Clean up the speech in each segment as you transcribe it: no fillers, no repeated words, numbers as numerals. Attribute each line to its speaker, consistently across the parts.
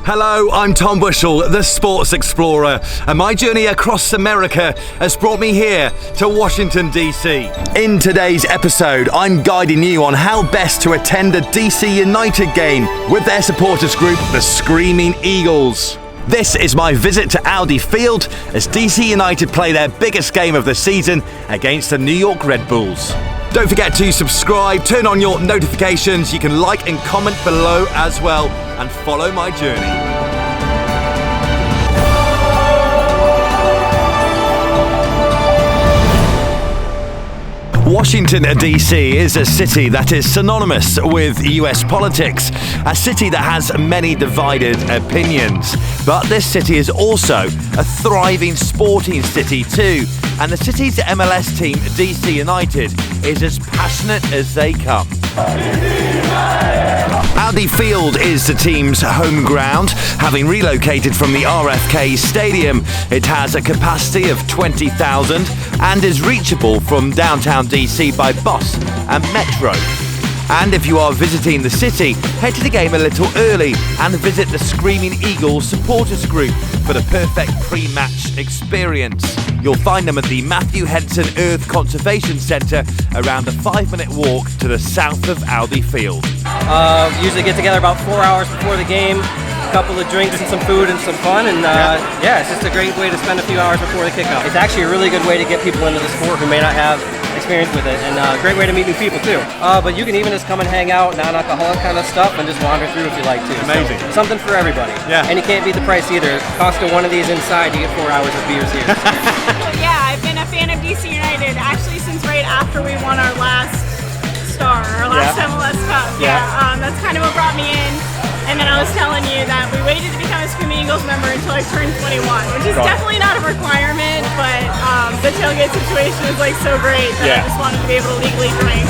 Speaker 1: Hello, I'm Tom Bushell, the Sports Explorer, and my journey across America has brought me here to Washington D.C. In today's episode, I'm guiding you on how best to attend a DC United game with their supporters group, the Screaming Eagles. This is my visit to Audi Field as DC United play their biggest game of the season against the New York Red Bulls. Don't forget to subscribe, turn on your notifications, you can like and comment below as well, and follow my journey. Washington D.C. is a city that is synonymous with US politics, a city that has many divided opinions. But this city is also a thriving sporting city too, and the city's MLS team, DC United, is as passionate as they come. Audi Field is the team's home ground, having relocated from the RFK Stadium. It has a capacity of 20,000 and is reachable from downtown DC by bus and metro. And if you are visiting the city, head to the game a little early and visit the Screaming Eagles supporters group for the perfect pre-match experience. You'll find them at the Matthew Henson Earth Conservation Centre, around a 5-minute walk to the south of Audi Field.
Speaker 2: Usually get together about 4 hours before the game, a couple of drinks and some food and some fun, and it's just a great way to spend a few hours before the kickoff. It's actually a really good way to get people into the sport who may not have experience with it, and a great way to meet new people too. But you can even just come and hang out, non-alcoholic kind of stuff, and just wander through if you like to.
Speaker 1: Amazing.
Speaker 2: So, something for everybody. Yeah. And you can't beat the price either. Cost of one of these inside, you get 4 hours of beers here.
Speaker 3: Yeah, I've been a fan of DC United actually since right after we won our last MLS Cup. That's kind of what brought me in. And then I was telling you that we waited to become a Screaming Eagles member until I turned 21, which is definitely not a requirement, but the tailgate situation is like so great that I just wanted to be able to legally drink.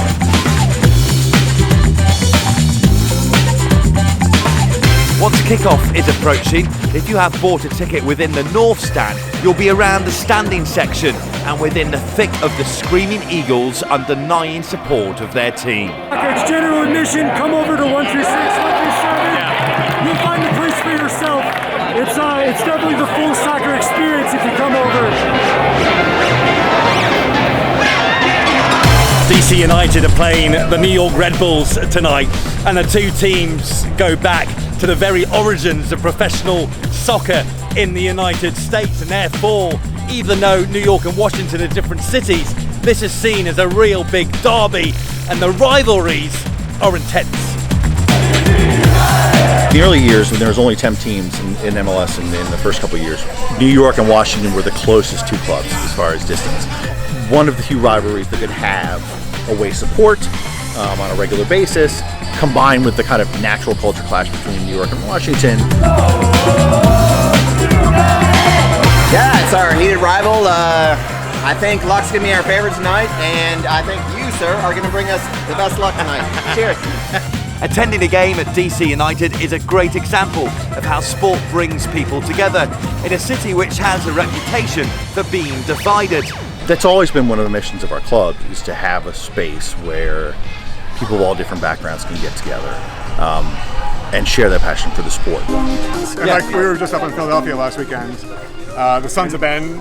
Speaker 1: Once kickoff is approaching, if you have bought a ticket within the North Stand, you'll be around the standing section and within the thick of the Screaming Eagles undenying support of their team.
Speaker 4: It's general admission. Come over to 136, 137. You'll find the place for yourself. It's definitely the full soccer experience if you come over.
Speaker 5: DC United are playing the New York Red Bulls tonight, and the two teams go back to the very origins of professional soccer in the United States, and therefore, even though New York and Washington are different cities, this is seen as a real big derby, and the rivalries are intense.
Speaker 6: In the early years, when there was only 10 teams in MLS in the first couple of years, New York and Washington were the closest two clubs as far as distance. One of the few rivalries that could have away support on a regular basis, combined with the kind of natural culture clash between New York and Washington.
Speaker 7: Yeah, it's our heated rival. I think luck's going to be our favorite tonight, and I think you, sir, are going to bring us the best luck tonight. Cheers.
Speaker 1: Attending a game at DC United is a great example of how sport brings people together in a city which has a reputation for being divided.
Speaker 6: That's always been one of the missions of our club, is to have a space where people of all different backgrounds can get together and share their passion for the sport.
Speaker 8: Like we were just up in Philadelphia last weekend. The Sons of Ben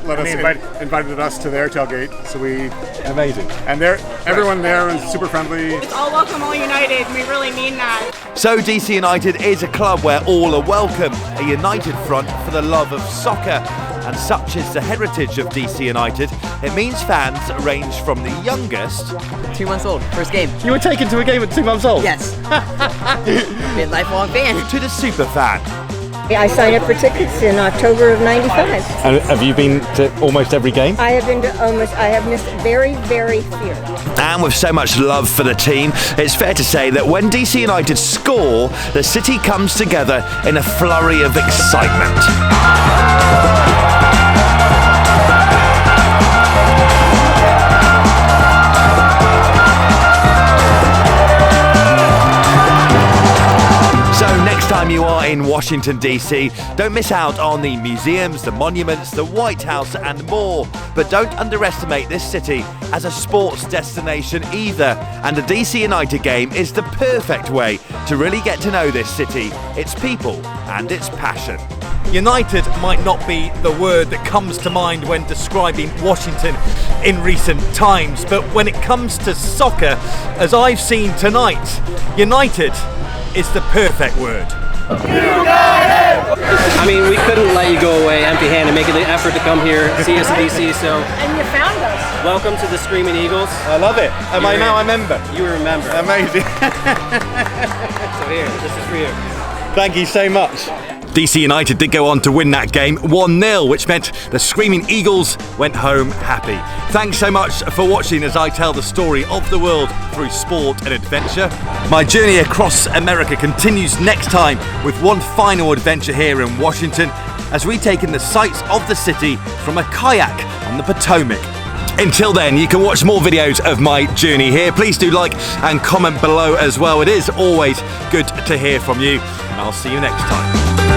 Speaker 8: invited us to their tailgate, so
Speaker 5: Amazing.
Speaker 8: And everyone there was super friendly.
Speaker 3: It's all welcome, all united, and we really mean that.
Speaker 1: So DC United is a club where all are welcome, a united front for the love of soccer. And such is the heritage of DC United, it means fans range from the youngest...
Speaker 9: 2 months old, first game.
Speaker 5: You were taken to a game at 2 months old?
Speaker 9: Yes. Been a lifelong fan.
Speaker 1: ...to the super fan.
Speaker 10: I signed up for tickets in October of '95.
Speaker 5: And have you been to almost every game?
Speaker 10: I have been to I have missed very, very few.
Speaker 1: And with so much love for the team, it's fair to say that when DC United score, the city comes together in a flurry of excitement. So next time you are in Washington D.C, don't miss out on the museums, the monuments, the White House and more. But don't underestimate this city as a sports destination either, and a DC United game is the perfect way to really get to know this city, its people and its passion.
Speaker 5: United might not be the word that comes to mind when describing Washington in recent times, but when it comes to soccer, as I've seen tonight, United is the perfect word.
Speaker 2: I mean, we couldn't let you go away empty-handed, making the effort to come here, see us in DC, so...
Speaker 3: And you found us.
Speaker 2: Welcome to the Screaming Eagles.
Speaker 1: I love it. Am I now a member?
Speaker 2: You remember.
Speaker 1: Amazing.
Speaker 2: So here, this is for you.
Speaker 1: Thank you so much. DC United did go on to win that game 1-0, which meant the Screaming Eagles went home happy. Thanks so much for watching as I tell the story of the world through sport and adventure. My journey across America continues next time with one final adventure here in Washington as we take in the sights of the city from a kayak on the Potomac. Until then, you can watch more videos of my journey here. Please do like and comment below as well. It is always good to hear from you, and I'll see you next time.